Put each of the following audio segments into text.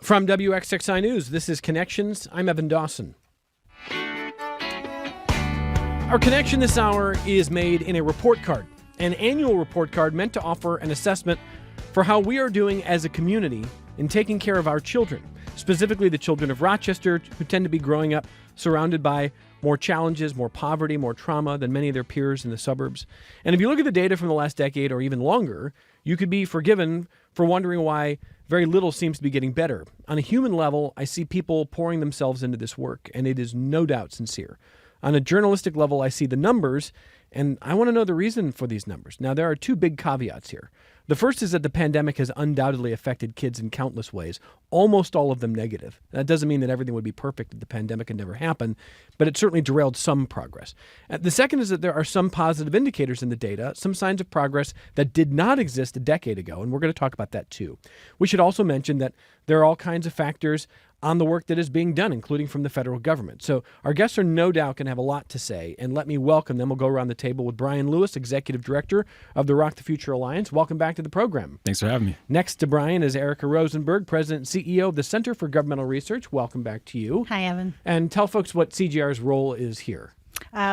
From WXXI News, this is Connections. I'm Evan Dawson. Our connection this hour is made in a report card, an annual report card meant to offer an assessment for how we are doing as a community in taking care of our children, specifically the children of Rochester, who tend to be growing up surrounded by more challenges, more poverty, more trauma than many of their peers in the suburbs. And if you look at the data from the last decade or even longer, you could be forgiven for wondering why very little seems to be getting better. On a human level, I see people pouring themselves into this work, and it is no doubt sincere. On a journalistic level, I see the numbers, and I want to know the reason for these numbers. Now, there are two big caveats here. The first is that the pandemic has undoubtedly affected kids in countless ways, almost all of them negative. That doesn't mean that everything would be perfect if the pandemic had never happened, but it certainly derailed some progress. The second is that there are some positive indicators in the data, some signs of progress that did not exist a decade ago, and we're going to talk about that too. We should also mention that there are all kinds of factors on the work that is being done, including from the federal government. So our guests are no doubt going to have a lot to say, and let me welcome them. We'll go around the table with Brian Lewis, Executive Director of the Rock the Future Alliance. Welcome back to the program. Thanks for having me. Next to Brian is Erica Rosenberg, President and CEO of the Center for Governmental Research. Welcome back to you. Hi, Evan. And tell folks what CGR's role is here.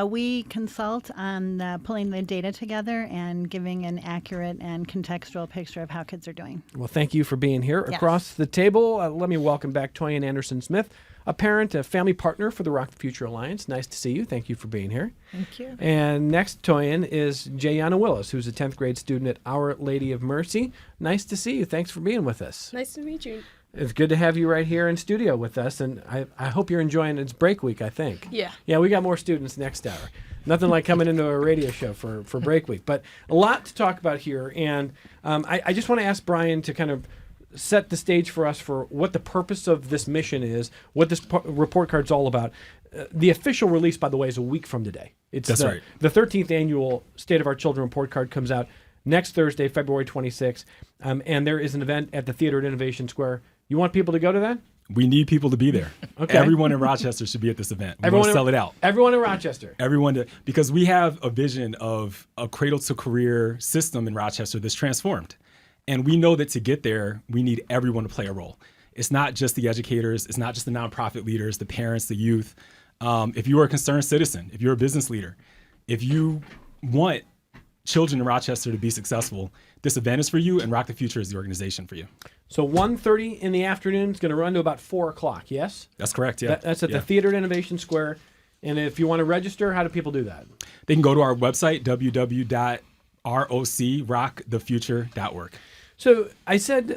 We consult on pulling the data together and giving an accurate and contextual picture of how kids are doing. Well, thank you for being here. Yes. Across the table, let me welcome back Toyin Anderson-Smith, a parent, a family partner for the Rock the Future Alliance. Nice to see you. Thank you for being here. Thank you. And next, Toyin, is Jayana Willis, who's a 10th grade student at Our Lady of Mercy. Nice to see you. Thanks for being with us. Nice to meet you. It's good to have you right here in studio with us, and I hope you're enjoying it. It's break week, I think. Yeah. Yeah, we got more students next hour. Nothing like coming into a radio show for break week, but a lot to talk about here. And I just want to ask Brian to kind of set the stage for us for what the purpose of this mission is, what this report card's all about. The official release, by the way, is a week from today. That's right. The 13th annual State of Our Children report card comes out next Thursday, February 26th, and there is an event at the Theater at Innovation Square. You want people to go to that? We need people to be there. Okay. Everyone in Rochester should be at this event. We want to sell it out. Everyone in Rochester. Because we have a vision of a cradle-to-career system in Rochester that's transformed. And we know that to get there, we need everyone to play a role. It's not just the educators. It's not just the nonprofit leaders, the parents, the youth. If you are a concerned citizen, if you're a business leader, if you want children in Rochester to be successful, this event is for you, and Rock the Future is the organization for you. So 1:30 in the afternoon. It's going to run to about 4 o'clock, yes? That's correct, yeah. That's at the Theater at Innovation Square. And if you want to register, how do people do that? They can go to our website, www.rocrockthefuture.org. So I said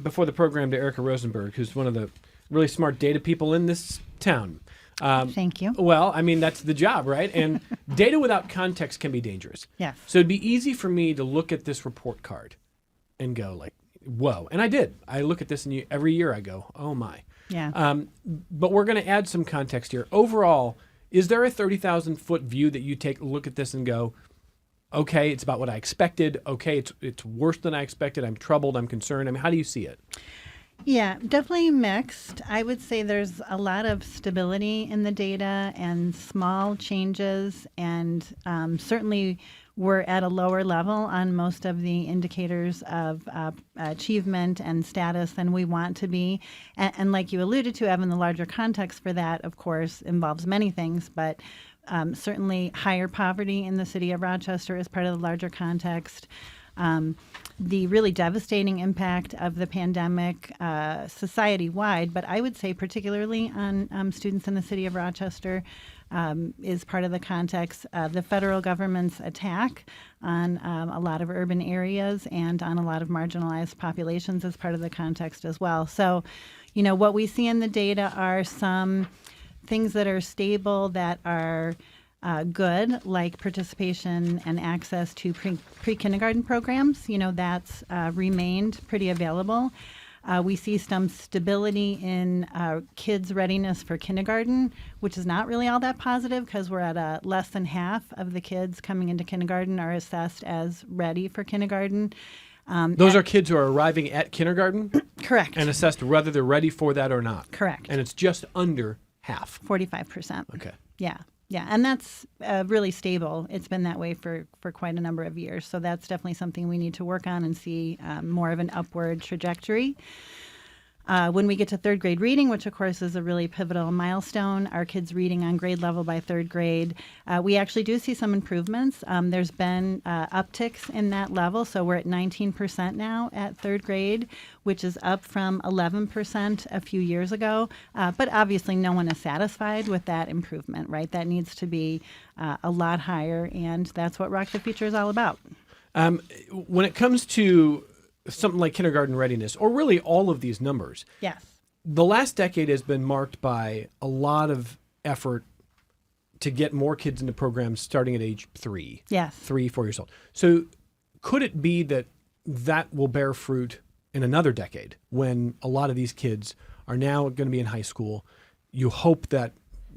before the program to Erica Rosenberg, who's one of the really smart data people in this town. Thank you. Well, I mean, that's the job, right? And data without context can be dangerous. Yes. So it'd be easy for me to look at this report card and go like, whoa. And I did. I look at this and every year I go, oh my. Yeah. But we're going to add some context here. Overall, is there a 30,000-foot view that you take a look at this and go, okay, it's about what I expected. Okay, it's worse than I expected. I'm troubled. I'm concerned. I mean, how do you see it? Yeah, definitely mixed. I would say there's a lot of stability in the data and small changes, and certainly we're at a lower level on most of the indicators of achievement and status than we want to be. And like you alluded to, Evan, the larger context for that, of course, involves many things, but certainly higher poverty in the city of Rochester is part of the larger context. The really devastating impact of the pandemic society-wide, but I would say particularly on students in the city of Rochester, is part of the context. The federal government's attack on a lot of urban areas and on a lot of marginalized populations is part of the context as well. So, you know, what we see in the data are some things that are stable, that are good, like participation and access to pre-kindergarten programs. You know, that's remained pretty available. We see some stability in kids' readiness for kindergarten, which is not really all that positive because we're at less than half of the kids coming into kindergarten are assessed as ready for kindergarten. Those are kids who are arriving at kindergarten? Correct. And assessed whether they're ready for that or not? Correct. And it's just under half? 45%. Okay. Yeah. Yeah, and that's really stable. It's been that way for quite a number of years. So that's definitely something we need to work on and see more of an upward trajectory. When we get to third grade reading, which of course is a really pivotal milestone, our kids reading on grade level by third grade, we actually do see some improvements. There's been upticks in that level. So we're at 19% now at third grade, which is up from 11% a few years ago. But obviously no one is satisfied with that improvement, right? That needs to be a lot higher. And that's what Rock the Future is all about. When it comes to something like kindergarten readiness, or really all of these numbers, Yes. the last decade has been marked by a lot of effort to get more kids into programs starting at age 3. Yes. 3, 4 years old. So could it be that that will bear fruit in another decade when a lot of these kids are now going to be in high school? You hope that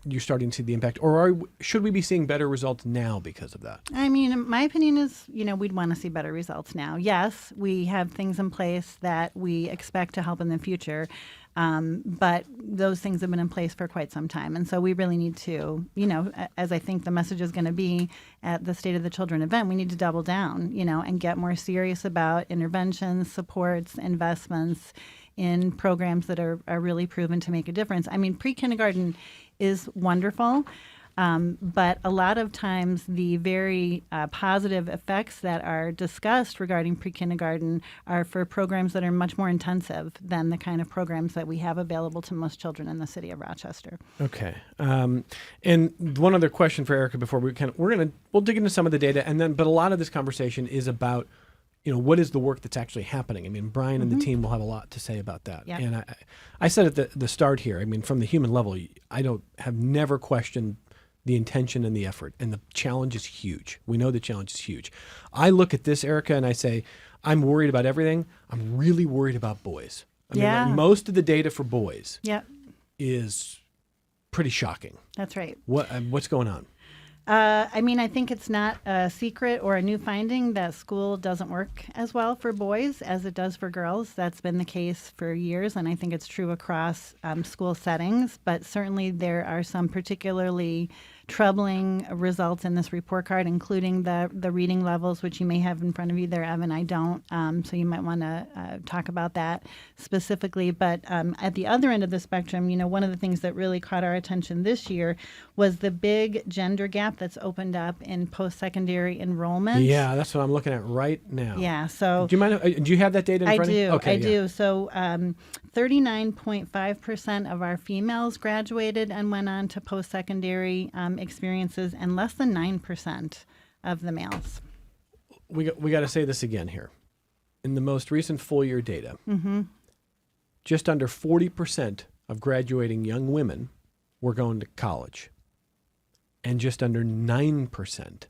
you're starting to see the impact, or should we be seeing better results now because of that? I mean, my opinion is, we'd want to see better results now. Yes, we have things in place that we expect to help in the future, but those things have been in place for quite some time. And so we really need to, as I think the message is going to be at the State of the Children event, we need to double down, and get more serious about interventions, supports, investments in programs that are really proven to make a difference. I mean, pre-kindergarten is wonderful, but a lot of times the very positive effects that are discussed regarding pre-kindergarten are for programs that are much more intensive than the kind of programs that we have available to most children in the city of Rochester. Okay. And one other question for Erica before we'll dig into some of the data, but a lot of this conversation is about what is the work that's actually happening? I mean, Brian and the team will have a lot to say about that. Yep. And I said at the start here, I mean, from the human level, I have never questioned the intention and the effort, and the challenge is huge. We know the challenge is huge. I look at this, Erica, and I say, I'm worried about everything. I'm really worried about boys. I mean, like, most of the data for boys is pretty shocking. That's right. What's going on? I think it's not a secret or a new finding that school doesn't work as well for boys as it does for girls. That's been the case for years, and I think it's true across school settings. But certainly there are some particularly troubling results in this report card, including the reading levels, which you may have in front of you there, Evan. I don't, so you might want to talk about that specifically. But at the other end of the spectrum, one of the things that really caught our attention this year was the big gender gap that's opened up in post-secondary enrollment. Yeah, that's what I'm looking at right now. Yeah, so... Do you mind? Do you have that data in front of you? Okay, I do. So 39.5% of our females graduated and went on to post-secondary experiences, and less than 9% of the males. We got to say this again here. In the most recent full year data, just under 40% of graduating young women were going to college, and just under 9%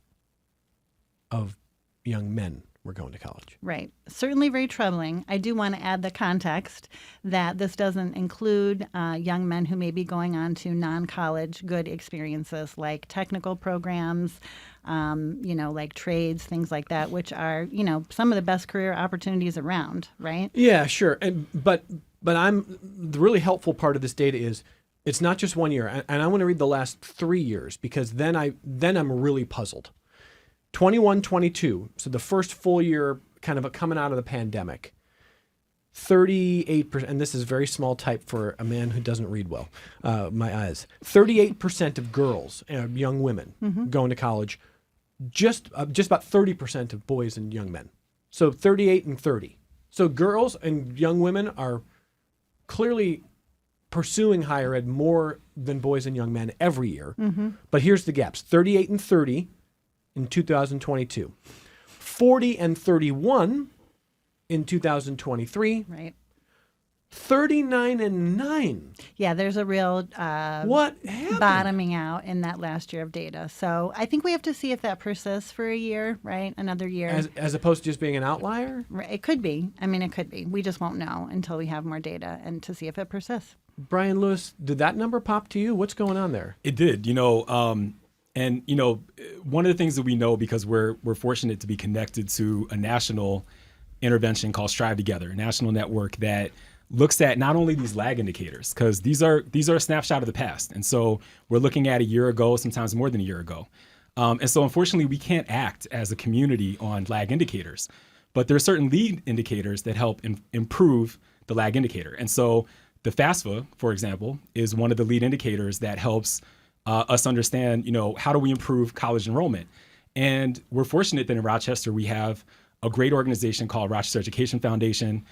of young men were going to college. Right. Certainly very troubling. I do want to add the context that this doesn't include young men who may be going on to non-college good experiences like technical programs, like trades, things like that, which are, some of the best career opportunities around, right? Yeah, sure. But the really helpful part of this data is it's not just 1 year. And I want to read the last 3 years, because then I'm really puzzled. 21, 22, so the first full year kind of coming out of the pandemic, 38%, and this is very small type for a man who doesn't read well, my eyes, 38% of girls, young women, going to college, just about 30% of boys and young men. So 38 and 30. So girls and young women are clearly pursuing higher ed more than boys and young men every year. But here's the gaps, 38 and 30 in 2022, 40 and 31 in 2023, right? 39 and 9. Yeah, there's a real what happened? Bottoming out in that last year of data. So I think we have to see if that persists for a year, right? Another year. As opposed to just being an outlier? It could be. I mean, it could be. We just won't know until we have more data and to see if it persists. Brian Lewis, did that number pop to you? What's going on there? It did, and one of the things that we know, because we're fortunate to be connected to a national intervention called Strive Together, a national network that looks at not only these lag indicators, because these are a snapshot of the past. And so we're looking at a year ago, sometimes more than a year ago. And so unfortunately, we can't act as a community on lag indicators. But there are certain lead indicators that help improve the lag indicator. And so the FAFSA, for example, is one of the lead indicators that helps us understand, how do we improve college enrollment? And we're fortunate that in Rochester, we have a great organization called Rochester Education Foundation.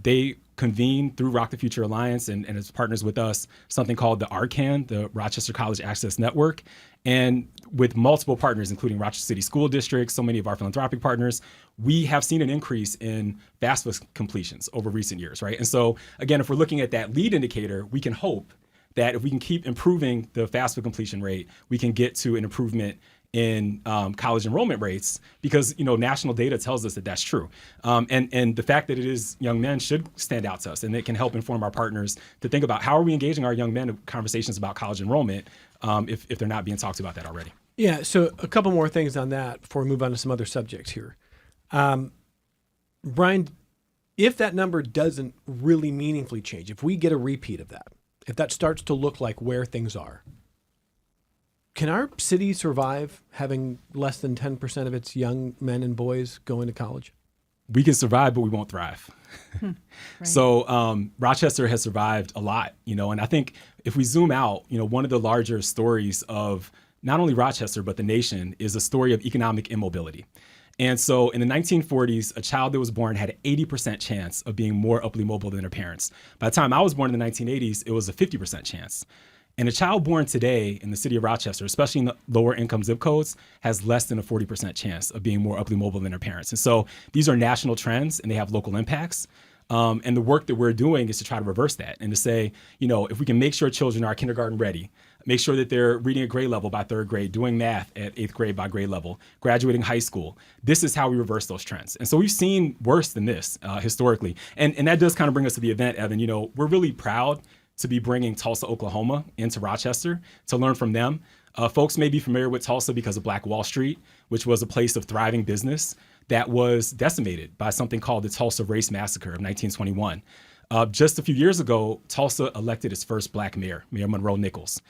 They convene through Rock the Future Alliance and as partners with us, something called the RCAN, the Rochester College Access Network. And with multiple partners, including Rochester City School District, so many of our philanthropic partners, we have seen an increase in FAFSA completions over recent years, right? And so, again, if we're looking at that lead indicator, we can hope that if we can keep improving the FAFSA completion rate, we can get to an improvement in college enrollment rates, because national data tells us that that's true, and the fact that it is young men should stand out to us, and it can help inform our partners to think about how are we engaging our young men in conversations about college enrollment if they're not being talked about that already. Yeah, so a couple more things on that before we move on to some other subjects here. Brian, if that number doesn't really meaningfully change, if we get a repeat of that, if that starts to look like where things are, can our city survive having less than 10% of its young men and boys going to college? We can survive, but we won't thrive. Right. So Rochester has survived a lot, and I think if we zoom out, one of the larger stories of not only Rochester, but the nation is a story of economic immobility. And so in the 1940s, a child that was born had an 80% chance of being more upwardly mobile than their parents. By the time I was born in the 1980s, it was a 50% chance. And a child born today in the city of Rochester, especially in the lower income zip codes, has less than a 40% chance of being more upwardly mobile than their parents. And so these are national trends and they have local impacts. And the work that we're doing is to try to reverse that and to say, if we can make sure children are kindergarten ready, make sure that they're reading at grade level by third grade, doing math at 8th grade by grade level, graduating high school, this is how we reverse those trends. And so we've seen worse than this historically. And that does kind of bring us to the event, Evan. We're really proud to be bringing Tulsa, Oklahoma into Rochester to learn from them. Folks may be familiar with Tulsa because of Black Wall Street, which was a place of thriving business that was decimated by something called the Tulsa Race Massacre of 1921. Just a few years ago, Tulsa elected its first Black mayor, Mayor Monroe Nichols.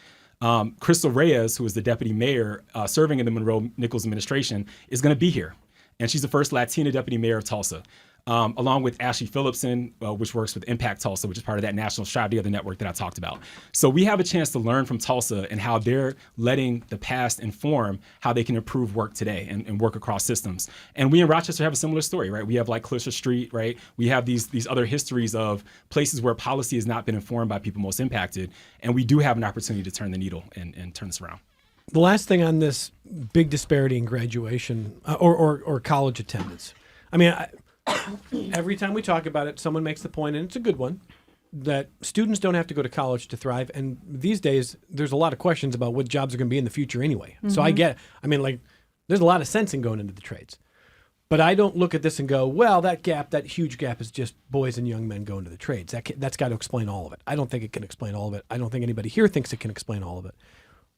Crystal Reyes, who is the deputy mayor serving in the Monroe Nichols administration, is going to be here. And she's the first Latina deputy mayor of Tulsa. Along with Ashley Phillipson, which works with Impact Tulsa, which is part of that national Strive Together network that I talked about. So we have a chance to learn from Tulsa and how they're letting the past inform how they can improve work today and work across systems. And we in Rochester have a similar story, right? We have like Clisha Street, right? We have these other histories of places where policy has not been informed by people most impacted. And we do have an opportunity to turn the needle and turn this around. The last thing on this big disparity in graduation or college attendance. I mean, every time we talk about it, someone makes the point, and it's a good one, that students don't have to go to college to thrive. And these days, there's a lot of questions about what jobs are going to be in the future anyway. Mm-hmm. So I get, there's a lot of sense in going into the trades. But I don't look at this and go, well, that huge gap is just boys and young men going to the trades. That's got to explain all of it. I don't think it can explain all of it. I don't think anybody here thinks it can explain all of it.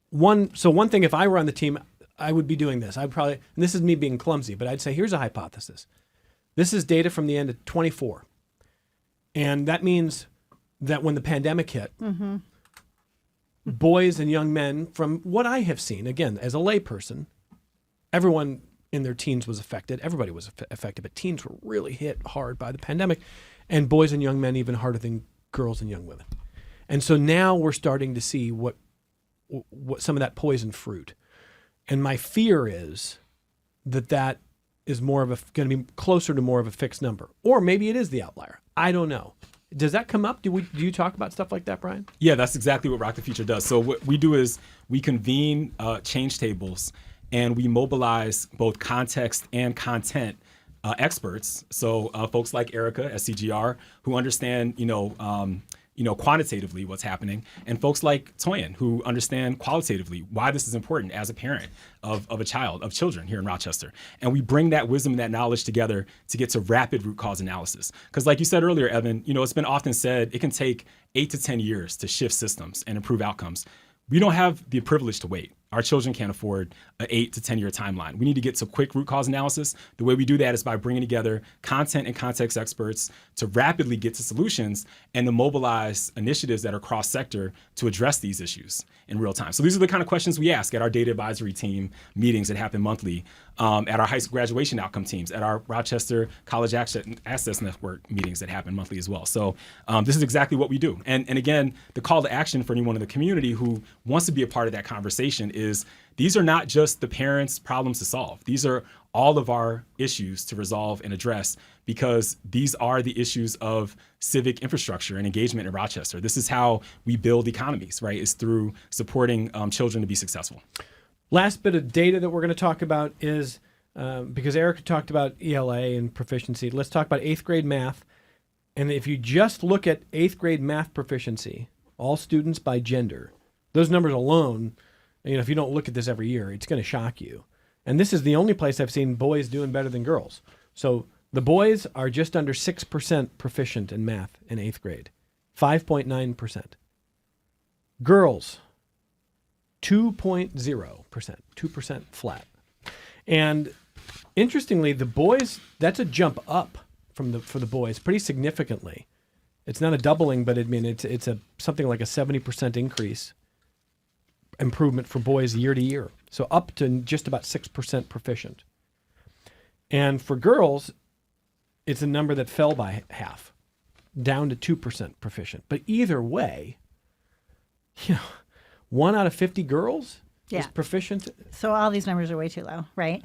One thing, if I were on the team, I would be doing this. I'd probably, and this is me being clumsy, but I'd say, here's a hypothesis. This is data from the end of 24. And that means that when the pandemic hit, mm-hmm. boys and young men, from what I have seen, again, as a layperson, everyone in their teens was affected. Everybody was affected, but teens were really hit hard by the pandemic, and boys and young men even harder than girls and young women. And so now we're starting to see what some of that poison fruit. And my fear is that is going to be closer to more of a fixed number, or maybe it is the outlier. I don't know. Does that come up? Do you talk about stuff like that, Brian? Yeah, that's exactly what Rock the Future does. So what we do is we convene change tables, and we mobilize both context and content experts. So folks like Erica at CGR who understand, quantitatively what's happening, and folks like Toyin who understand qualitatively why this is important as a parent of children here in Rochester. And we bring that wisdom and that knowledge together to get to rapid root cause analysis. Because like you said earlier, Evan, it's been often said it can take 8 to 10 years to shift systems and improve outcomes. We don't have the privilege to wait. Our children can't afford an 8 to 10 year timeline. We need to get to quick root cause analysis. The way we do that is by bringing together content and context experts to rapidly get to solutions and to mobilize initiatives that are cross-sector to address these issues in real time. So these are the kind of questions we ask at our data advisory team meetings that happen monthly. at our high school graduation outcome teams, at our Rochester College Access Network meetings that happen monthly as well. So this is exactly what we do. And again, the call to action for anyone in the community who wants to be a part of that conversation is these are not just the parents' problems to solve. These are all of our issues to resolve and address, because these are the issues of civic infrastructure and engagement in Rochester. This is how we build economies, right? Is through supporting children to be successful. Last bit of data that we're going to talk about is, because Erica talked about ELA and proficiency, let's talk about 8th grade math. And if you just look at 8th grade math proficiency, all students by gender, those numbers alone, if you don't look at this every year, it's going to shock you. And this is the only place I've seen boys doing better than girls. So the boys are just under 6% proficient in math in 8th grade, 5.9%. Girls, 2.0%, 2% flat. And interestingly, the boys, that's a jump up for the boys pretty significantly. It's not a doubling, but it's something like a 70% increase improvement for boys year to year. So up to just about 6% proficient. And for girls, it's a number that fell by half, down to 2% proficient. But either way, 1 out of 50 girls is proficient. So all these numbers are way too low, right?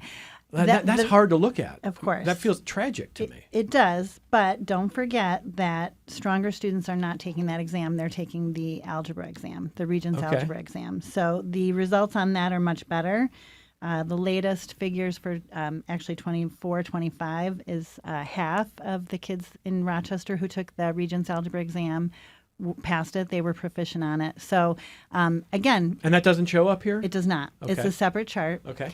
That's hard to look at. Of course. That feels tragic to me. It does, but don't forget that stronger students are not taking that exam. They're taking the algebra exam, the Regents algebra exam. So the results on that are much better. The latest figures for actually 24, 25 is half of the kids in Rochester who took the Regents algebra exam passed it. They were proficient on it. So again. And that doesn't show up here? It does not. Okay. It's a separate chart. Okay.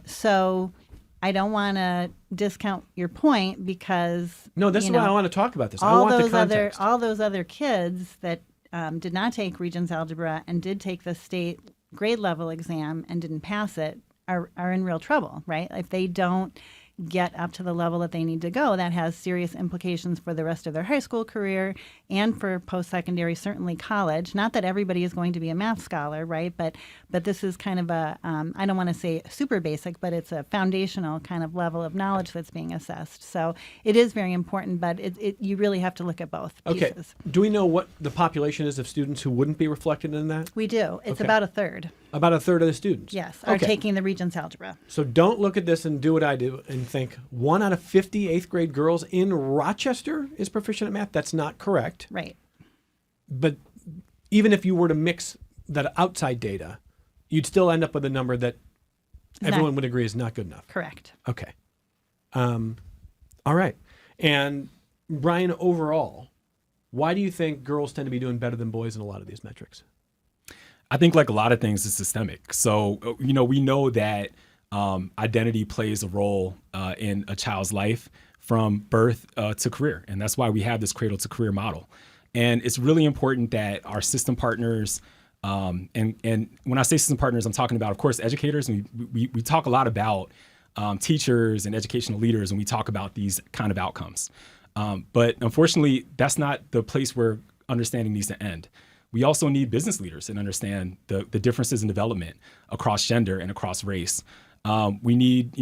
So I don't want to discount your point because no, this is why I want to talk about this. I all want those the context. all those other kids that did not take Regents algebra and did take the state grade level exam and didn't pass it are in real trouble, right? If they don't get up to the level that they need to go, that has serious implications for the rest of their high school career and for post-secondary, certainly college. Not that everybody is going to be a math scholar, right? But this is kind of a, I don't want to say super basic, but it's a foundational kind of level of knowledge that's being assessed. So it is very important, but you really have to look at both pieces. Okay. Do we know what the population is of students who wouldn't be reflected in that? We do. It's Okay. about a third. About a third of the students? Yes, are Okay. taking the Regents algebra. So don't look at this and do what I do and think 1 out of 50 8th grade girls in Rochester is proficient at math. That's not correct. Right. But even if you were to mix that outside data, you'd still end up with a number that everyone would agree is not good enough. Correct. Okay. All right. And Brian, overall, why do you think girls tend to be doing better than boys in a lot of these metrics? I think like a lot of things is systemic. So, we know that identity plays a role in a child's life from birth to career. And that's why we have this cradle to career model. And it's really important that our system partners, and when I say system partners, I'm talking about, of course, educators. And we talk a lot about teachers and educational leaders, and we talk about these kind of outcomes. But unfortunately, that's not the place where understanding needs to end. We also need business leaders and understand the differences in development across gender and across race. We need,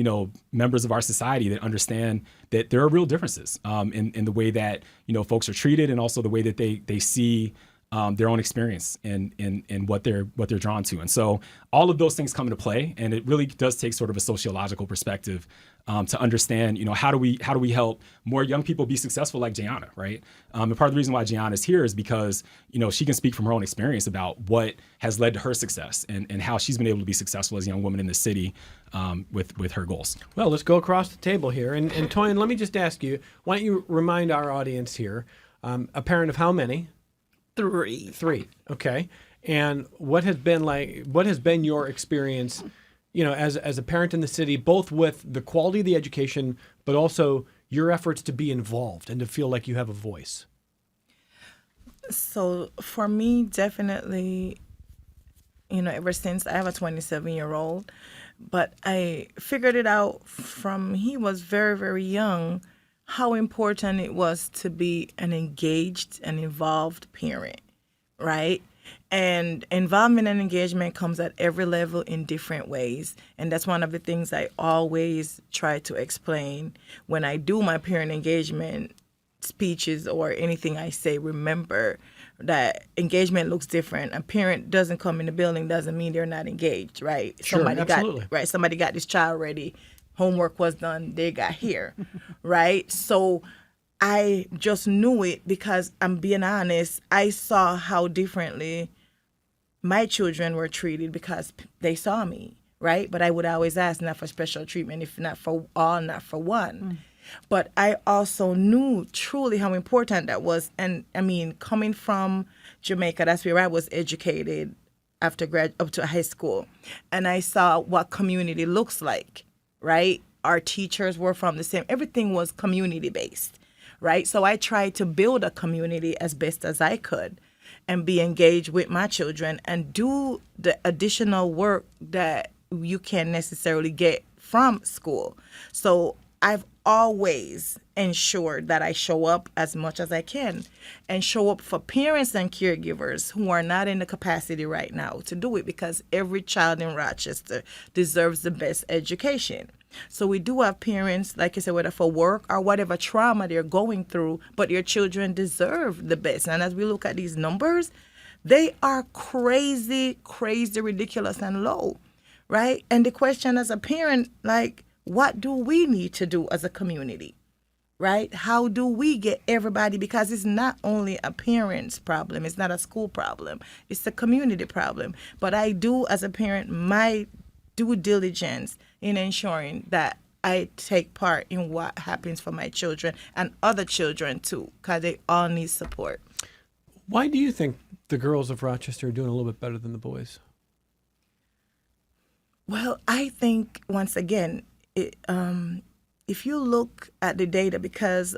members of our society that understand that there are real differences in the way that, folks are treated, and also the way that they see their own experience and what they're drawn to. And so all of those things come into play, and it really does take sort of a sociological perspective to understand, how do we help more young people be successful like Jayana, right? And part of the reason why Jayana is here is because, she can speak from her own experience about what has led to her success and how she's been able to be successful as a young woman in the city with her goals. Well, let's go across the table here. And Toyin, let me just ask you, why don't you remind our audience here, a parent of how many? 3. 3. Okay. And what has been your experience, as a parent in the city, both with the quality of the education, but also your efforts to be involved and to feel like you have a voice? So for me, definitely, ever since I have a 27-year-old, but I figured it out from he was very, very young, how important it was to be an engaged and involved parent, right? And involvement and engagement comes at every level in different ways. And that's one of the things I always try to explain when I do my parent engagement speeches or anything I say. Remember that engagement looks different. A parent doesn't come in the building doesn't mean they're not engaged, right? Sure, absolutely. Somebody got this child ready. Homework was done. They got here, right? So I just knew it because I'm being honest. I saw how differently my children were treated because they saw me, right? But I would always ask, not for special treatment, if not for all, not for one. But I also knew truly how important that was. And I mean, coming from Jamaica, that's where I was educated after up to high school. And I saw what community looks like, right? Our teachers were from the same, everything was community based, right? So I tried to build a community as best as I could and be engaged with my children and do the additional work that you can't necessarily get from school. So I've always ensured that I show up as much as I can and show up for parents and caregivers who are not in the capacity right now to do it, because every child in Rochester deserves the best education. So we do have parents, like I said, whether for work or whatever trauma they're going through, but your children deserve the best. And as we look at these numbers, they are crazy, ridiculous, and low, right? And the question as a parent, like, what do we need to do as a community, right? How do we get everybody? Because it's not only a parent's problem. It's not a school problem. It's a community problem. But I do, as a parent, my due diligence in ensuring that I take part in what happens for my children and other children too, because they all need support. Why do you think the girls of Rochester are doing a little bit better than the boys? Well, I think, once again, if you look at the data, because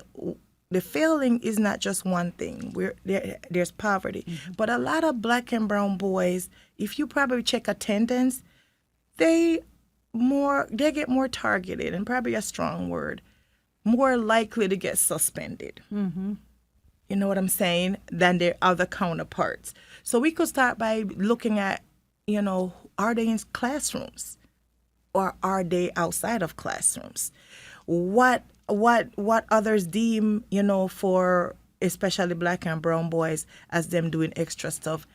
the failing is not just one thing. There's poverty. But a lot of black and brown boys, if you probably check attendance, they get more targeted, and probably a strong word, more likely to get suspended. You know what I'm saying? Than their other counterparts. So we could start by looking at, are they in classrooms or are they outside of classrooms? What others deem, for especially black and brown boys as them doing extra stuff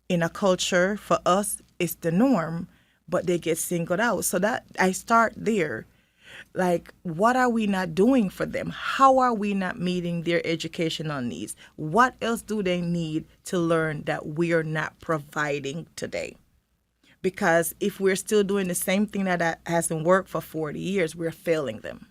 in a culture for us is the norm, but they get singled out. So that I start there. Like, what are we not doing for them? How are we not meeting their educational needs? What else do they need to learn that we are not providing today? Because if we're still doing the same thing that hasn't worked for 40 years, we're failing them.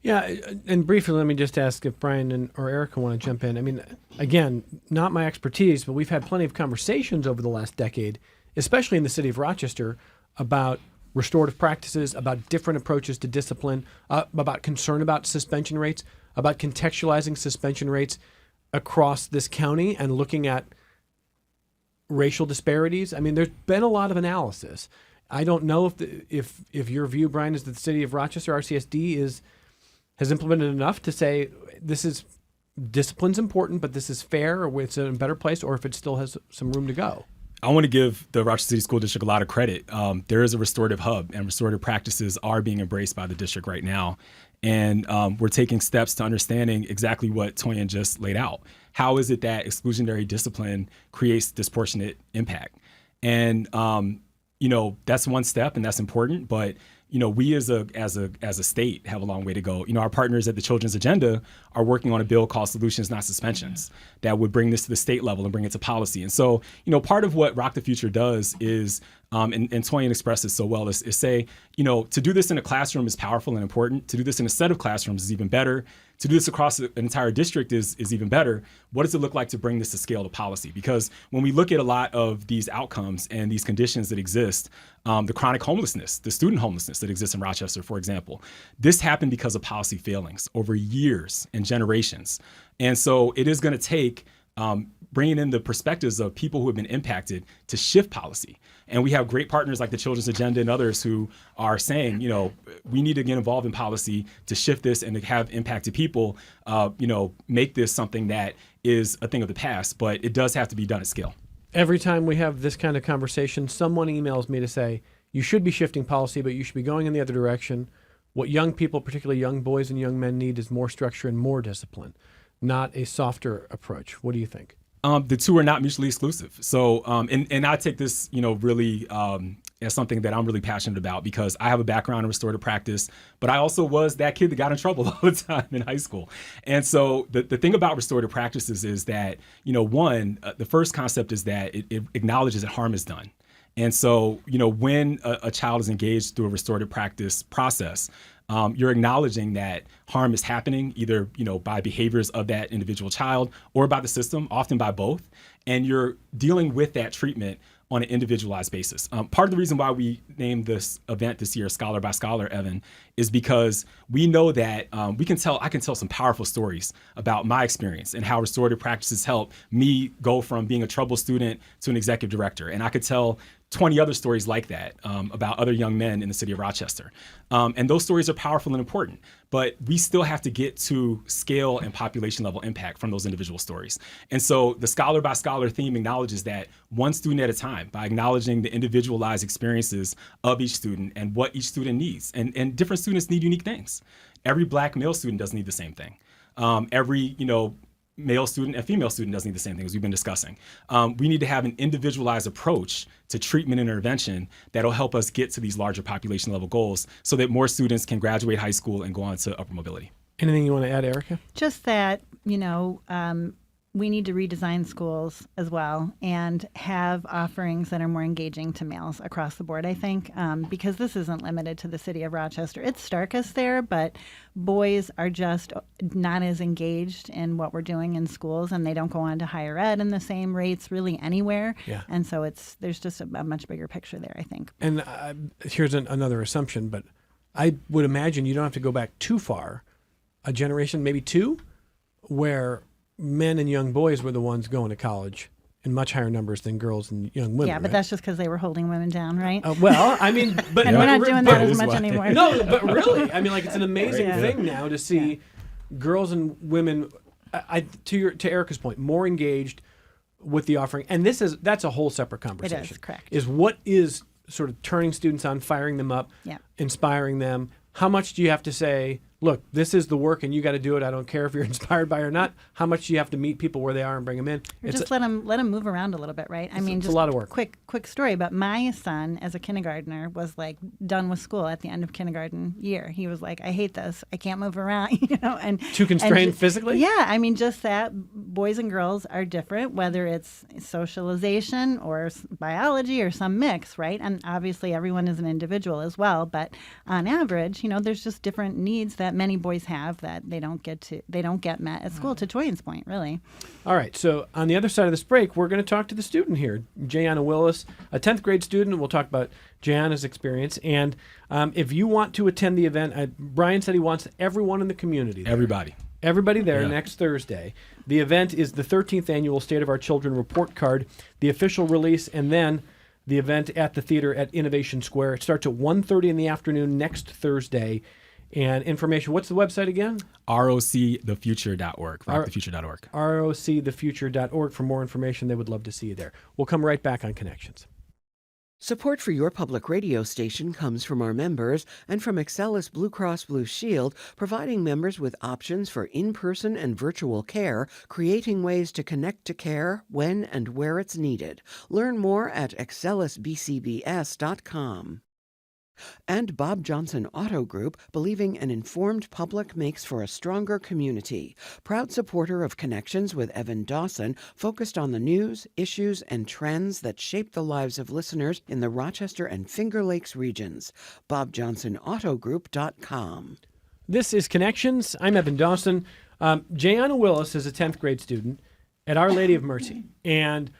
Yeah, and briefly, let me just ask if Brian or Erica want to jump in. I mean, again, not my expertise, but we've had plenty of conversations over the last decade, especially in the city of Rochester, about restorative practices, about different approaches to discipline, about concern about suspension rates, about contextualizing suspension rates across this county and looking at racial disparities. I mean, there's been a lot of analysis. I don't know if your view, Brian, is that the city of Rochester, RCSD, has implemented enough to say discipline's important, but this is fair, or it's in a better place, or if it still has some room to go. I want to give the Rochester City School District a lot of credit. There is a restorative hub, and restorative practices are being embraced by the district right now. And we're taking steps to understanding exactly what Toyin just laid out. How is it that exclusionary discipline creates disproportionate impact? And that's one step, and that's important. But we as a state have a long way to go. Our partners at the Children's Agenda are working on a bill called Solutions Not Suspensions that would bring this to the state level and bring it to policy. And so, part of what Rock the Future does is, and Toyin expressed it so well, is say, to do this in a classroom is powerful and important. To do this in a set of classrooms is even better. To do this across an entire district is even better. What does it look like to bring this to scale to policy? Because when we look at a lot of these outcomes and these conditions that exist, the chronic homelessness, the student homelessness that exists in Rochester, for example, this happened because of policy failings over years and generations. And so it is going to take bringing in the perspectives of people who have been impacted to shift policy. And we have great partners like the Children's Agenda and others who are saying, we need to get involved in policy to shift this and to have impacted people, make this something that is a thing of the past, but it does have to be done at scale. Every time we have this kind of conversation, someone emails me to say, you should be shifting policy, but you should be going in the other direction. What young people, particularly young boys and young men, need is more structure and more discipline, not a softer approach. What do you think? The two are not mutually exclusive. So, and I take this, really as something that I'm really passionate about, because I have a background in restorative practice, but I also was that kid that got in trouble all the time in high school. And so the thing about restorative practices is that, the first concept is that it acknowledges that harm is done. And so, when a child is engaged through a restorative practice process, you're acknowledging that harm is happening either, by behaviors of that individual child or by the system, often by both. And you're dealing with that treatment on an individualized basis. Part of the reason why we named this event this year Scholar by Scholar, Evan, is because we know that I can tell some powerful stories about my experience and how restorative practices help me go from being a troubled student to an executive director. And I could tell 20 other stories like that about other young men in the city of Rochester. And those stories are powerful and important, but we still have to get to scale and population level impact from those individual stories. And so the Scholar by Scholar theme acknowledges that one student at a time, by acknowledging the individualized experiences of each student and what each student needs. And different students need unique things. Every Black male student doesn't need the same thing. Every male student and female student doesn't need the same thing, as we've been discussing. We need to have an individualized approach to treatment and intervention that'll help us get to these larger population level goals so that more students can graduate high school and go on to upper mobility. Anything you want to add, Erica? Just that, we need to redesign schools as well and have offerings that are more engaging to males across the board, I think, because this isn't limited to the city of Rochester. It's starkest there, but boys are just not as engaged in what we're doing in schools, and they don't go on to higher ed in the same rates really anywhere. Yeah. And so there's just a much bigger picture there, I think. And here's another assumption, but I would imagine you don't have to go back too far, a generation, maybe two, where men and young boys were the ones going to college in much higher numbers than girls and young women. Yeah, but right? that's just because they were holding women down, right? Well, I mean, but and we're not doing that as much why. anymore. No, but really, I mean, like, it's an amazing Yeah. thing now to see girls and women. To Erica's point, more engaged with the offering, and that's a whole separate conversation. It is, correct. Is what is sort of turning students on, firing them up, Yeah. inspiring them. How much do you have to say, look, this is the work and you got to do it. I don't care if you're inspired by it or not. How much do you have to meet people where they are and bring them in? Or just let them move around a little bit, right? I mean, it's just a lot of work. Quick story, but my son, as a kindergartner, was like done with school at the end of kindergarten year. He was like, I hate this. I can't move around, and Too constrained physically? Yeah, I mean, just that boys and girls are different, whether it's socialization or biology or some mix, right? And obviously, everyone is an individual as well, but on average, there's just different needs that many boys have that they don't get met at school. To Toyin's point, really. All right. So on the other side of this break, we're going to talk to the student here, Jayana Willis, a 10th grade student. We'll talk about Jayana's experience. And if you want to attend the event, Brian said he wants everyone in the community there. Everybody there next Thursday. The event is the 13th annual State of Our Children report card, the official release, and then the event at the theater at Innovation Square. It starts at 1:30 in the afternoon next Thursday. And information, what's the website again? rocthefuture.org, rockthefuture.org. rocthefuture.org for more information. They would love to see you there. We'll come right back on Connections. Support for your public radio station comes from our members and from Excelis Blue Cross Blue Shield, providing members with options for in-person and virtual care, creating ways to connect to care when and where it's needed. Learn more at excelisbcbs.com. And Bob Johnson Auto Group, believing an informed public makes for a stronger community. Proud supporter of Connections with Evan Dawson, focused on the news, issues, and trends that shape the lives of listeners in the Rochester and Finger Lakes regions. BobJohnsonAutoGroup.com. This is Connections. I'm Evan Dawson. Jayana Willis is a 10th grade student at Our Lady of Mercy. And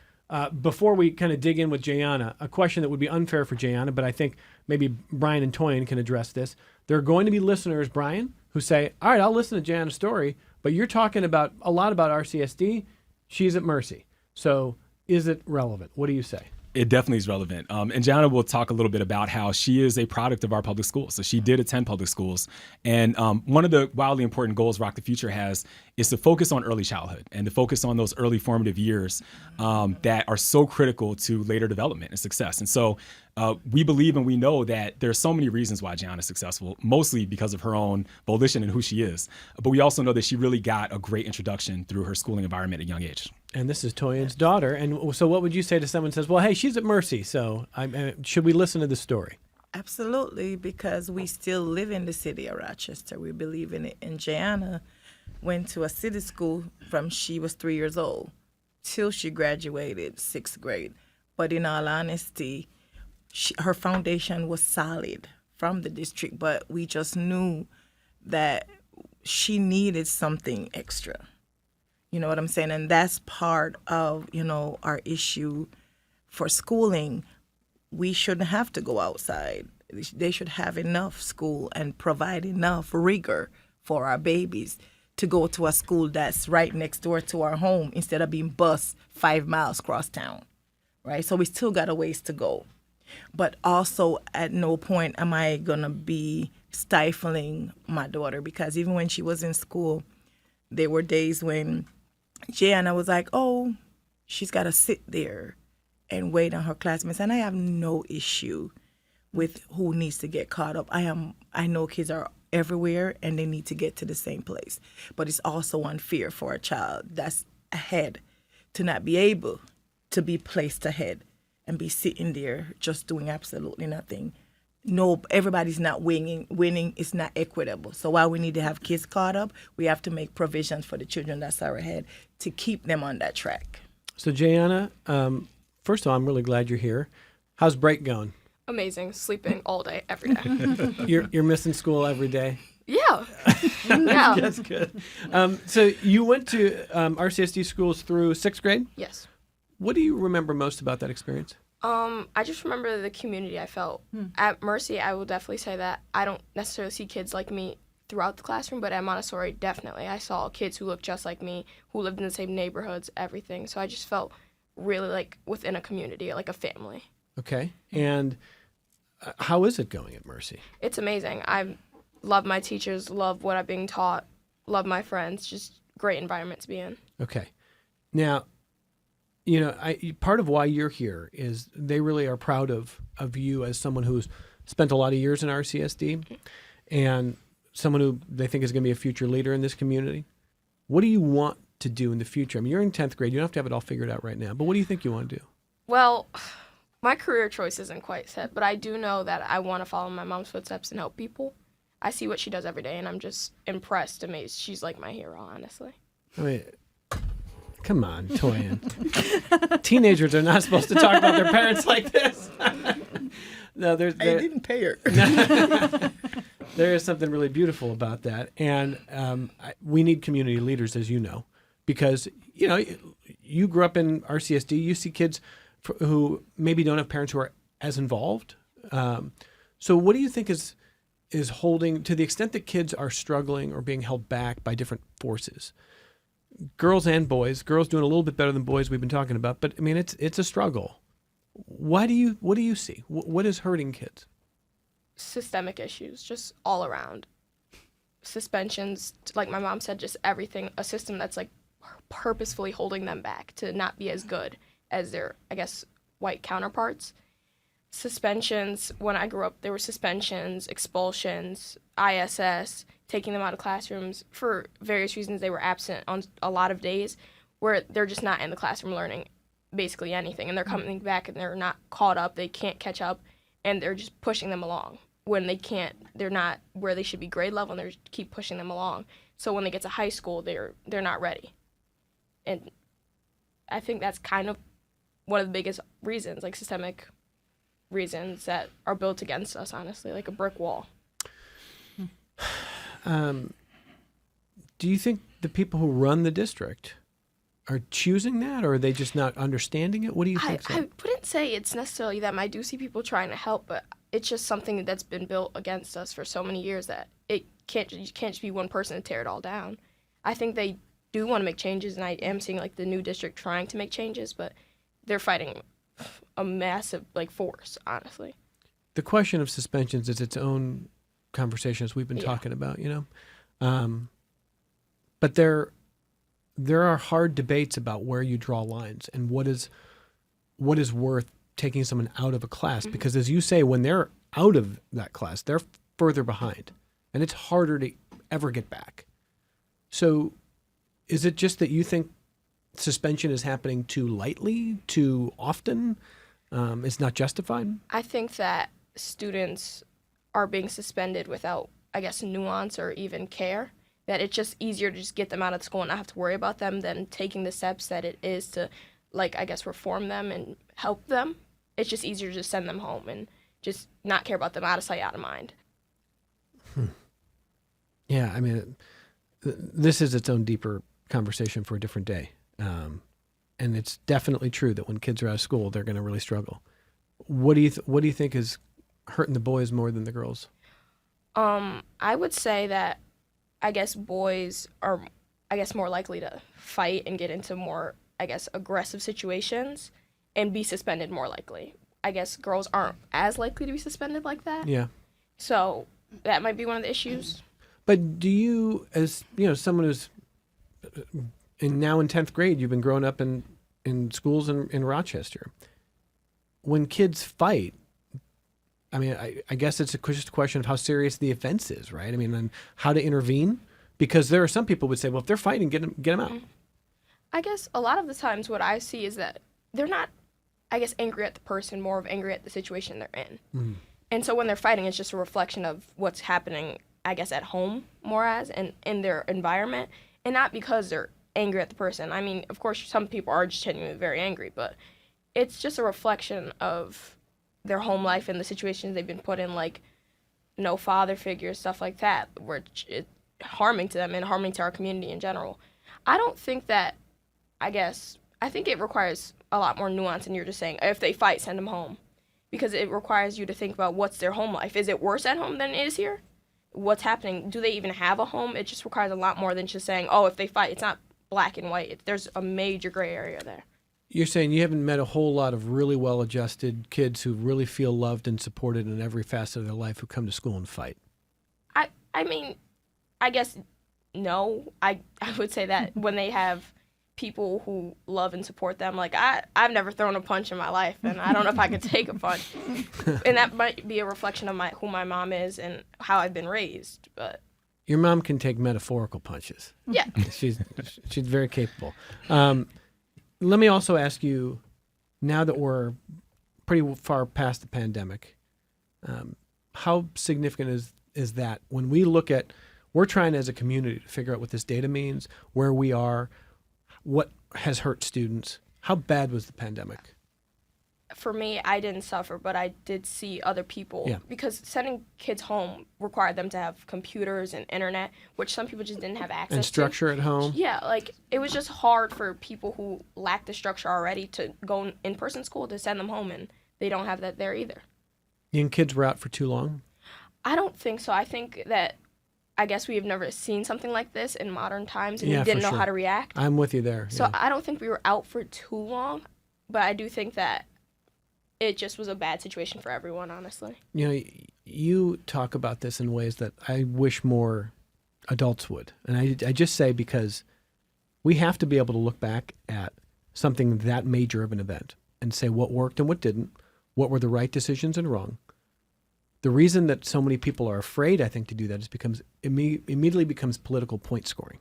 before we kind of dig in with Jayana, a question that would be unfair for Jayana, but I think maybe Brian and Toyin can address this. There are going to be listeners, Brian, who say, all right, I'll listen to Jayana's story, but you're talking a lot about RCSD. She's at Mercy. So is it relevant? What do you say? It definitely is relevant. And Gianna will talk a little bit about how she is a product of our public schools. So she did attend public schools. And one of the wildly important goals Rock the Future has is to focus on early childhood and to focus on those early formative years that are so critical to later development and success. And so we believe and we know that there's so many reasons why Gianna is successful, mostly because of her own volition and who she is. But we also know that she really got a great introduction through her schooling environment at a young age. And this is Toyin's daughter. And so what would you say to someone who says, well, hey, she's at Mercy, so should we listen to the story? Absolutely, because we still live in the city of Rochester. We believe in it. And Gianna went to a city school from she was 3 years old till she graduated 6th grade. But in all honesty, her foundation was solid from the district, but we just knew that she needed something extra. You know what I'm saying? And that's part of, our issue for schooling. We shouldn't have to go outside. They should have enough school and provide enough rigor for our babies to go to a school that's right next door to our home instead of being bused 5 miles across town, right? So we still got a ways to go. But also at no point am I going to be stifling my daughter, because even when she was in school, there were days when Gianna was like, oh, she's got to sit there and wait on her classmates. And I have no issue with who needs to get caught up. I know kids are everywhere and they need to get to the same place. But it's also unfair for a child that's ahead to not be able to be placed ahead and be sitting there just doing absolutely nothing. No, everybody's not winning is not equitable. So while we need to have kids caught up, we have to make provisions for the children that's are ahead to keep them on that track. So Gianna, first of all, I'm really glad you're here. How's break going? Amazing. Sleeping all day, every day. You're missing school every day? Yeah. Yeah. That's good. So you went to RCSD schools through 6th grade? Yes. What do you remember most about that experience? I just remember the community I felt. At Mercy, I will definitely say that I don't necessarily see kids like me throughout the classroom, but at Montessori, definitely. I saw kids who looked just like me, who lived in the same neighborhoods, everything. So I just felt really like within a community, like a family. Okay. And how is it going at Mercy? It's amazing. I love my teachers, love what I'm being taught, love my friends, just great environment to be in. Okay. Now, part of why you're here is they really are proud of you as someone who's spent a lot of years in RCSD and someone who they think is going to be a future leader in this community. What do you want to do in the future? I mean, you're in 10th grade. You don't have to have it all figured out right now, but what do you think you want to do? Well, my career choice isn't quite set, but I do know that I want to follow my mom's footsteps and help people. I see what she does every day, and I'm just impressed, amazed. She's like my hero, honestly. I mean, come on, Toyin. Teenagers are not supposed to talk about their parents like this. No, I didn't pay her. There is something really beautiful about that. And we need community leaders, as you know, because, you grew up in RCSD. You see kids who maybe don't have parents who are as involved. So what do you think is holding, to the extent that kids are struggling or being held back by different forces, girls and boys, girls doing a little bit better than boys we've been talking about, but I mean, it's a struggle. What do you see? What is hurting kids? Systemic issues, just all around. Suspensions, like my mom said, just everything, a system that's like purposefully holding them back to not be as good as their, I guess, white counterparts. Suspensions, when I grew up, there were suspensions, expulsions, ISS, taking them out of classrooms for various reasons. They were absent on a lot of days where they're just not in the classroom learning basically anything, and they're coming back and they're not caught up, they can't catch up, and they're just pushing them along when they can't, they're not where they should be grade level, and they keep pushing them along. So when they get to high school, they're not ready. And I think that's kind of one of the biggest reasons, like systemic reasons that are built against us, honestly, like a brick wall. Do you think the people who run the district are choosing that, or are they just not understanding it? What do you think? I wouldn't say it's necessarily them. I do see people trying to help, but it's just something that's been built against us for so many years that you can't just be one person to tear it all down. I think they do want to make changes, and I am seeing like the new district trying to make changes, but they're fighting a massive like force, honestly. The question of suspensions is its own conversation, as we've been talking about, but there are hard debates about where you draw lines and what is worth taking someone out of a class, because as you say, when they're out of that class, they're further behind and it's harder to ever get back. So is it just that you think suspension is happening too lightly, too often? It's not justified? I think that students are being suspended without, I guess, nuance or even care. That it's just easier to just get them out of school and not have to worry about them than taking the steps that it is to, like, I guess, reform them and help them. It's just easier to just send them home and just not care about them, out of sight, out of mind. Yeah, I mean, this is its own deeper conversation for a different day. And it's definitely true that when kids are out of school, they're going to really struggle. What do you think is hurting the boys more than the girls? I would say that, I guess, boys are, I guess, more likely to fight and get into more, I guess, aggressive situations and be suspended more likely. I guess girls aren't as likely to be suspended like that. Yeah. So that might be one of the issues. But do you, as someone who's now in 10th grade, you've been growing up in schools in Rochester. When kids fight, I mean, I guess it's just a question of how serious the offense is, right? I mean, and how to intervene, because there are some people who would say, well, if they're fighting, get them out. I guess a lot of the times what I see is that they're not, I guess, angry at the person, more of angry at the situation they're in. And so when they're fighting, it's just a reflection of what's happening, I guess, at home more as and in their environment, and not because they're angry at the person. I mean, of course, some people are just genuinely very angry, but it's just a reflection of their home life and the situations they've been put in, like no father figure, stuff like that, where it's harming to them and harming to our community in general. I don't think that, I think it requires a lot more nuance than you're just saying, if they fight, send them home. Because it requires you to think about what's their home life. Is it worse at home than it is here? What's happening? Do they even have a home? It just requires a lot more than just saying, oh, if they fight, it's not black and white. There's a major gray area there. You're saying you haven't met a whole lot of really well-adjusted kids who really feel loved and supported in every facet of their life who come to school and fight. I mean, I guess no. I would say that when they have people who love and support them, like I've never thrown a punch in my life, and I don't know if I could take a punch. And that might be a reflection of who my mom is and how I've been raised. But your mom can take metaphorical punches. yeah, she's very capable. Let me also ask you, now that we're pretty far past the pandemic, how significant is that when we look at, we're trying as a community to figure out what this data means, where we are, what has hurt students? How bad was the pandemic? for me, I didn't suffer, but I did see other people. Yeah. Because sending kids home required them to have computers and internet, which some people just didn't have access to. And structure at home. Yeah, like it was just hard for people who lack the structure already to go in-person school to send them home, and they don't have that there either. You think kids were out for too long? I don't think so. I think that I guess we have never seen something like this in modern times, and Yeah, we didn't for know sure. how to react. I'm with you there. So yeah. I don't think we were out for too long, but I do think that it just was a bad situation for everyone, honestly. You know, you talk about this in ways that I wish more adults would. And I just say because we have to be able to look back at something that major of an event and say what worked and what didn't, what were the right decisions and wrong. The reason that so many people are afraid, I think, to do that is because immediately becomes political point scoring.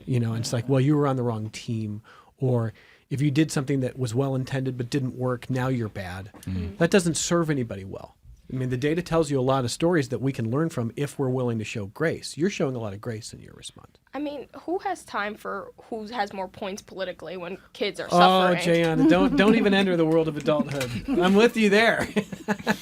You know, it's like, well, you were on the wrong team, or if you did something that was well-intended but didn't work, now you're bad. That doesn't serve anybody well. I mean, the data tells you a lot of stories that we can learn from if we're willing to show grace. You're showing a lot of grace in your response. I mean, who has time for who has more points politically when kids are Oh, suffering? Jayana, don't even enter the world of adulthood. I'm with you there.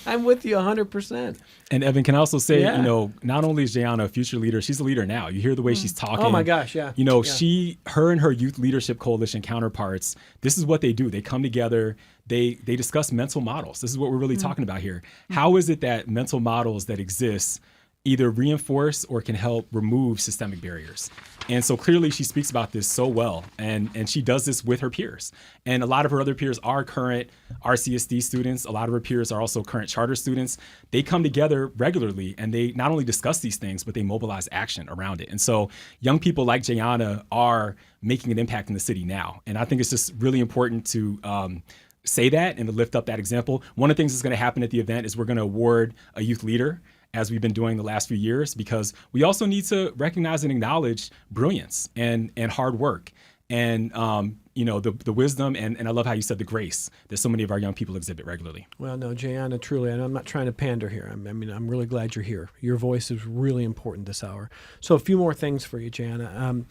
I'm with you 100%. And Evan, can I also say, Yeah. you know, not only is Jayana a future leader, she's a leader now. You hear the way she's talking. Oh my gosh, yeah. You know, Yeah. her and her Youth Leadership Coalition counterparts, this is what they do. They come together, they discuss mental models. This is what we're really talking about here. How is it that mental models that exist either reinforce or can help remove systemic barriers. And so clearly she speaks about this so well, and she does this with her peers. And a lot of her other peers are current RCSD students. A lot of her peers are also current charter students. They come together regularly and they not only discuss these things, but they mobilize action around it. And so young people like Jayana are making an impact in the city now. And I think it's just really important to say that and to lift up that example. One of the things that's going to happen at the event is we're going to award a youth leader, as we've been doing the last few years, because we also need to recognize and acknowledge brilliance and hard work and the wisdom and I love how you said the grace that so many of our young people exhibit regularly. Well, no, Jayana, truly, and I'm not trying to pander here. I'm really glad you're here. Your voice is really important this hour. So a few more things for you, Jayana.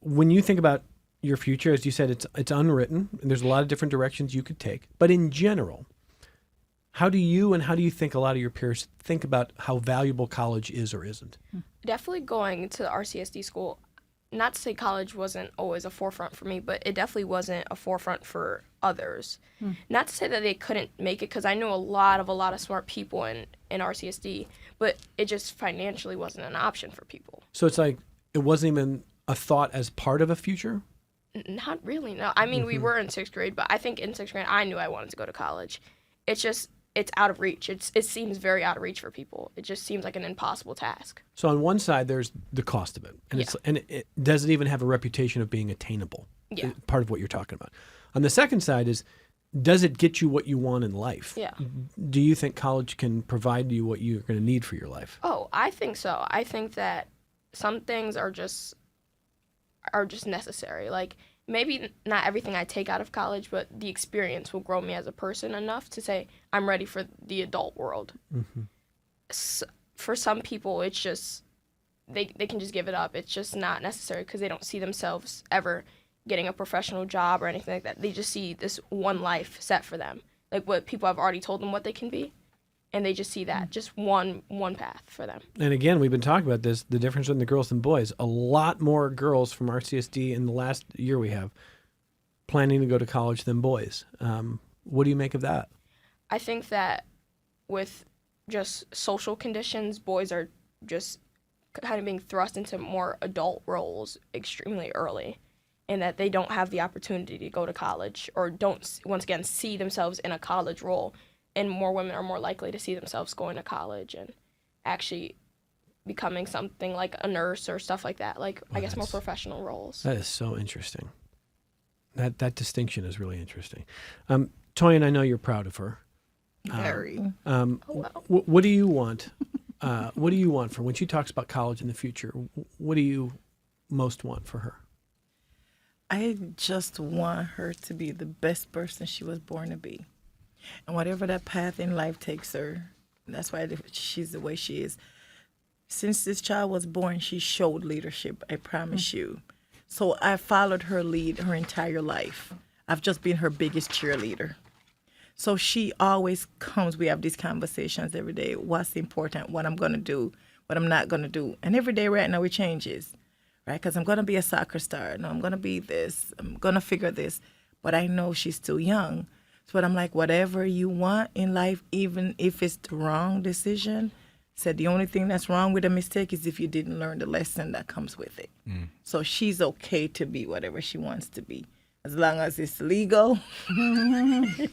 When you think about your future, as you said, it's unwritten, and there's a lot of different directions you could take. But in general, how do you think a lot of your peers think about how valuable college is or isn't? Definitely going to the RCSD school. Not to say college wasn't always a forefront for me, but it definitely wasn't a forefront for others. Not to say that they couldn't make it, because I knew a lot of smart people in RCSD, but it just financially wasn't an option for people. So it's like it wasn't even a thought as part of a future? Not really, no. I mean, we were in 6th grade, but I think in 6th grade I knew I wanted to go to college. It's out of reach. It seems very out of reach for people. It just seems like an impossible task. So on one side, there's the cost of it, and does it even have a reputation of being attainable? Yeah. Part of what you're talking about. On the second side is, does it get you what you want in life? Yeah. Do you think college can provide you what you're going to need for your life? Oh, I think so. I think that some things are just necessary. Like, maybe not everything I take out of college, but the experience will grow me as a person enough to say I'm ready for the adult world. So, for some people, it's just they can just give it up. It's just not necessary because they don't see themselves ever getting a professional job or anything like that. They just see this one life set for them, like what people have already told them what they can be, and they just see that just one path for them. And again, we've been talking about this, the difference in the girls and boys. A lot more girls from RCSD in the last year we have planning to go to college than boys. What do you make of that? I think that with just social conditions, boys are just kind of being thrust into more adult roles extremely early, and that they don't have the opportunity to go to college or don't, once again, see themselves in a college role. And more women are more likely to see themselves going to college and actually becoming something like a nurse or stuff like that, like, I guess, more professional roles. That is so interesting. That distinction is really interesting. Toyin, I know you're proud of her. Very. What do you want? What do you want for when she talks about college in the future? What do you most want for her? I just want her to be the best person she was born to be. And whatever that path in life takes her, that's why she's the way she is. Since this child was born, she showed leadership, I promise you. So I followed her lead her entire life. I've just been her biggest cheerleader. So she always comes, we have these conversations every day. What's important, what I'm going to do, what I'm not going to do. And every day right now it changes, right? Because I'm going to be a soccer star. No, I'm going to be this. I'm going to figure this. But I know she's still young. So I'm like, whatever you want in life, even if it's the wrong decision, said the only thing that's wrong with a mistake is if you didn't learn the lesson that comes with it. So she's okay to be whatever she wants to be, as long as it's legal,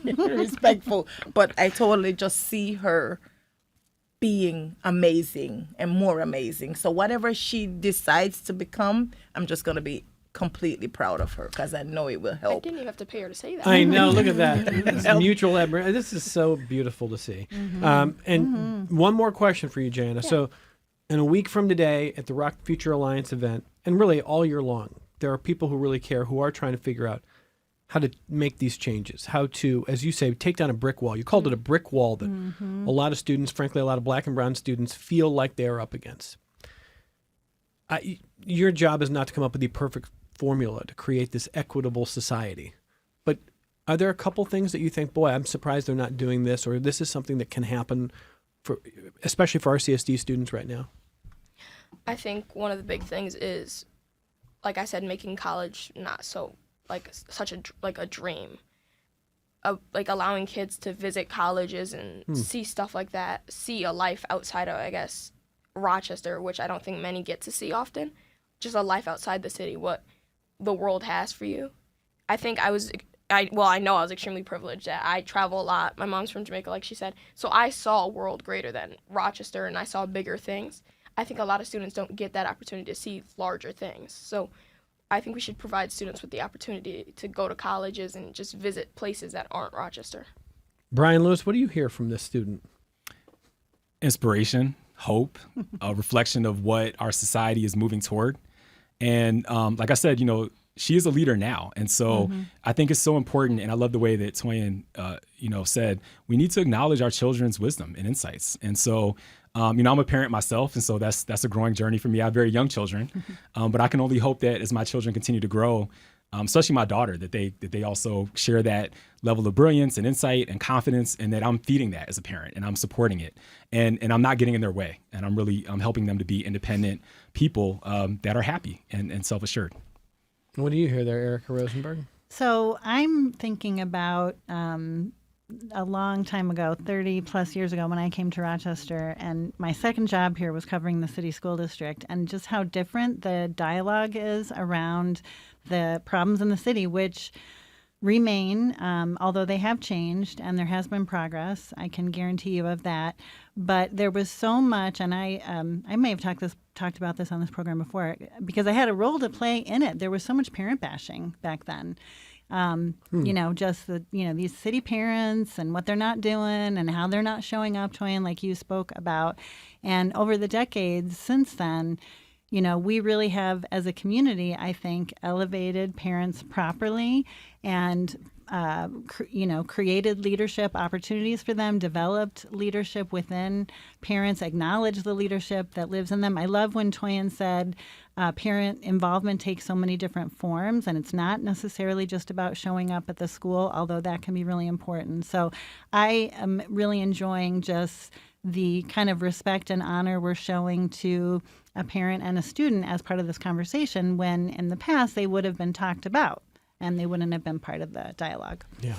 respectful. But I totally just see her being amazing and more amazing. So whatever she decides to become, I'm just going to be completely proud of her because I know it will I help. didn't even have to pay her to say that. I know. Look at that. This mutual admiration. This is so beautiful to see. And one more question for you, Jayana. Yeah. So, in a week from today at the Rock Future Alliance event, and really all year long, there are people who really care, who are trying to figure out how to make these changes, how to, as you say, take down a brick wall. You called it a brick wall that a lot of students, frankly, a lot of black and brown students feel like they are up against. Your job is not to come up with the perfect formula to create this equitable society. But are there a couple things that you think, boy, I'm surprised they're not doing this, or this is something that can happen, for, especially for RCSD students right now? I think one of the big things is, like I said, making college not so like such a dream. Like allowing kids to visit colleges and see stuff like that, see a life outside of, I guess, Rochester, which I don't think many get to see often, just a life outside the city, what the world has for you. I think I know I was extremely privileged that I travel a lot. My mom's from Jamaica, like she said. So I saw a world greater than Rochester, and I saw bigger things. I think a lot of students don't get that opportunity to see larger things. So I think we should provide students with the opportunity to go to colleges and just visit places that aren't Rochester. Brian Lewis, what do you hear from this student? Inspiration, hope, a reflection of what our society is moving toward. And like I said, she is a leader now. And so I think it's so important. And I love the way that Toyin, said, we need to acknowledge our children's wisdom and insights. And so, I'm a parent myself. And so that's a growing journey for me. I have very young children, but I can only hope that as my children continue to grow, especially my daughter, that they also share that level of brilliance and insight and confidence, and that I'm feeding that as a parent and I'm supporting it, and I'm not getting in their way, and I'm helping them to be independent people that are happy and self-assured. What do you hear there, Erica Rosenberg? So I'm thinking about a long time ago, 30 plus years ago, when I came to Rochester, and my second job here was covering the city school district, and just how different the dialogue is around the problems in the city, which remain, although they have changed and there has been progress. I can guarantee you of that. But there was so much, and I may have talked about this on this program before, because I had a role to play in it. There was so much parent bashing back then. Just these city parents and what they're not doing and how they're not showing up, Toyin, like you spoke about. And over the decades since then, we really have, as a community, I think, elevated parents properly and, created leadership opportunities for them, developed leadership within parents, acknowledged the leadership that lives in them. I love when Toyin said parent involvement takes so many different forms, and it's not necessarily just about showing up at the school, although that can be really important. So I am really enjoying just the kind of respect and honor we're showing to a parent and a student as part of this conversation, when in the past they would have been talked about and they wouldn't have been part of the dialogue. Yeah.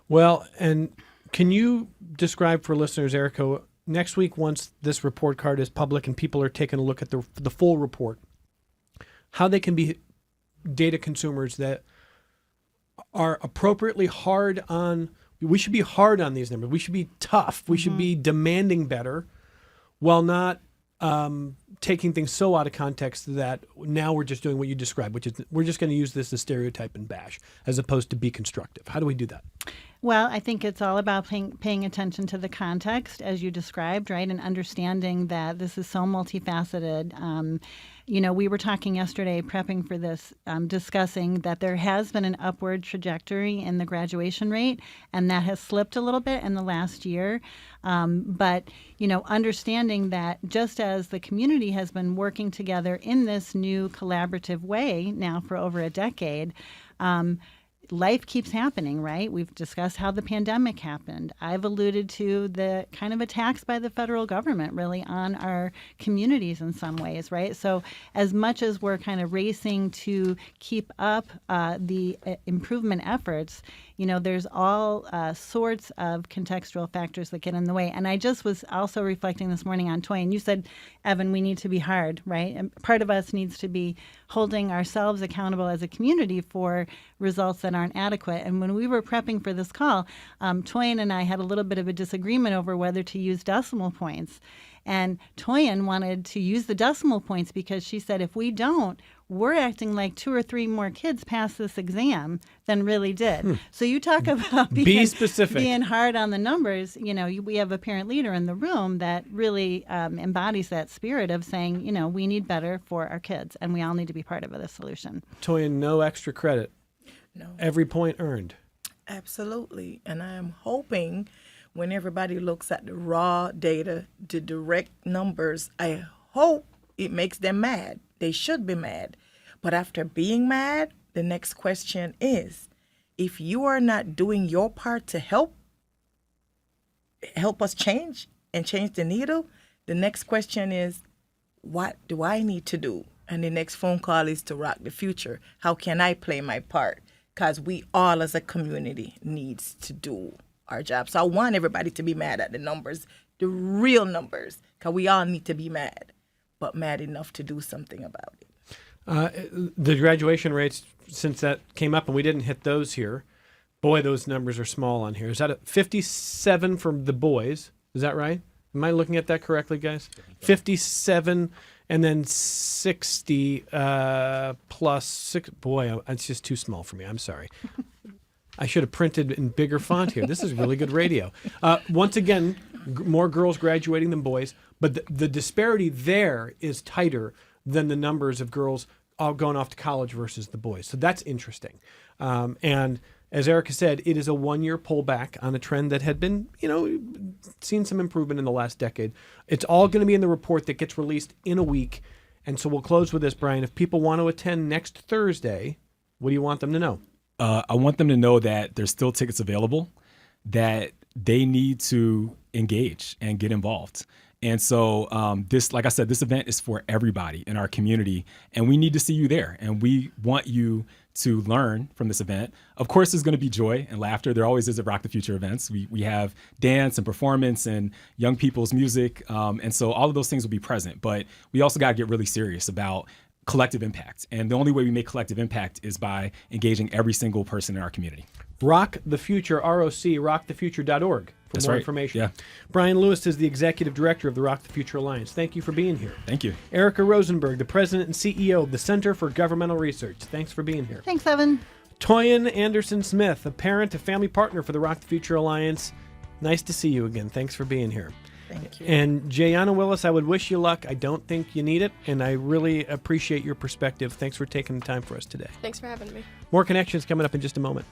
Well, and can you describe for listeners, Erica, next week, once this report card is public and people are taking a look at the full report, how they can be data consumers that are appropriately hard on, we should be hard on these numbers. We should be tough. We should be demanding better, while not taking things so out of context that now we're just doing what you described, which is we're just going to use this as stereotype and bash, as opposed to be constructive. How do we do that? Well, I think it's all about paying attention to the context, as you described, right, and understanding that this is so multifaceted. We were talking yesterday, prepping for this, discussing that there has been an upward trajectory in the graduation rate, and that has slipped a little bit in the last year. But understanding that just as the community has been working together in this new collaborative way now for over a decade, life keeps happening, right? We've discussed how the pandemic happened. I've alluded to the kind of attacks by the federal government really on our communities in some ways, right? So as much as we're kind of racing to keep up the improvement efforts, there's all sorts of contextual factors that get in the way. And I just was also reflecting this morning on Toyin. You said, Evan, we need to be hard, right? And part of us needs to be holding ourselves accountable as a community for results that aren't adequate. And when we were prepping for this call, Toyin and I had a little bit of a disagreement over whether to use decimal points. And Toyin wanted to use the decimal points because she said, if we don't, we're acting like 2 or 3 more kids passed this exam than really did. So you talk about Be specific. being hard on the numbers. We have a parent leader in the room that really embodies that spirit of saying, we need better for our kids, and we all need to be part of the solution. Toyin, no extra credit. No. Every point earned. Absolutely. And I am hoping when everybody looks at the raw data, the direct numbers, I hope it makes them mad. They should be mad. But after being mad, the next question is, if you are not doing your part to help us change the needle, the next question is, what do I need to do? And the next phone call is to rock the future. How can I play my part? Because we all as a community needs to do our job. So I want everybody to be mad at the numbers, the real numbers, because we all need to be mad. but mad enough to do something about it. The graduation rates, since that came up and we didn't hit those here, boy, those numbers are small on here. Is that 57 for the boys? Is that right? Am I looking at that correctly, guys? 57 and then 60 plus 6. Boy, it's just too small for me. I'm sorry. I should have printed in bigger font here. This is really good radio. Once again, more girls graduating than boys, but the disparity there is tighter than the numbers of girls all going off to college versus the boys. So that's interesting. And as Erica said, it is a 1-year pullback on a trend that had been, seen some improvement in the last decade. It's all going to be in the report that gets released in a week. And so we'll close with this, Brian. If people want to attend next Thursday, what do you want them to know? I want them to know that there's still tickets available, that they need to engage and get involved. And so like I said, this event is for everybody in our community, and we need to see you there. And we want you to learn from this event. Of course, there's going to be joy and laughter. There always is at Rock the Future events. We have dance and performance and young people's music. And so all of those things will be present. But we also got to get really serious about collective impact. And the only way we make collective impact is by engaging every single person in our community. Rock the Future, ROC, rockthefuture.org for That's more right. information. Yeah. Brian Lewis is the Executive Director of the Rock the Future Alliance. Thank you for being here. Thank you. Erica Rosenberg, the President and CEO of the Center for Governmental Research. Thanks for being here. Thanks, Evan. Toyin Anderson Smith, a parent, a family partner for the Rock the Future Alliance. Nice to see you again. Thanks for being here. Thank you. And Jayana Willis, I would wish you luck. I don't think you need it, and I really appreciate your perspective. Thanks for taking the time for us today. Thanks for having me. More Connections coming up in just a moment.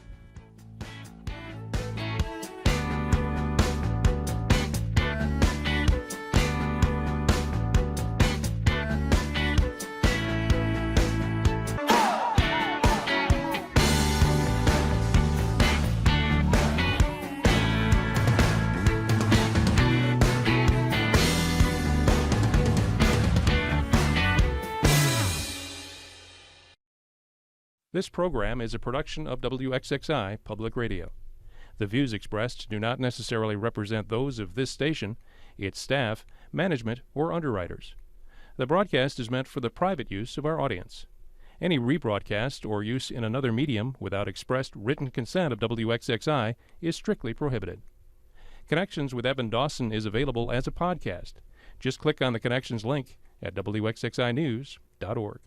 This program is a production of WXXI Public Radio. The views expressed do not necessarily represent those of this station, its staff, management, or underwriters. The broadcast is meant for the private use of our audience. Any rebroadcast or use in another medium without expressed written consent of WXXI is strictly prohibited. Connections with Evan Dawson is available as a podcast. Just click on the Connections link at WXXInews.org.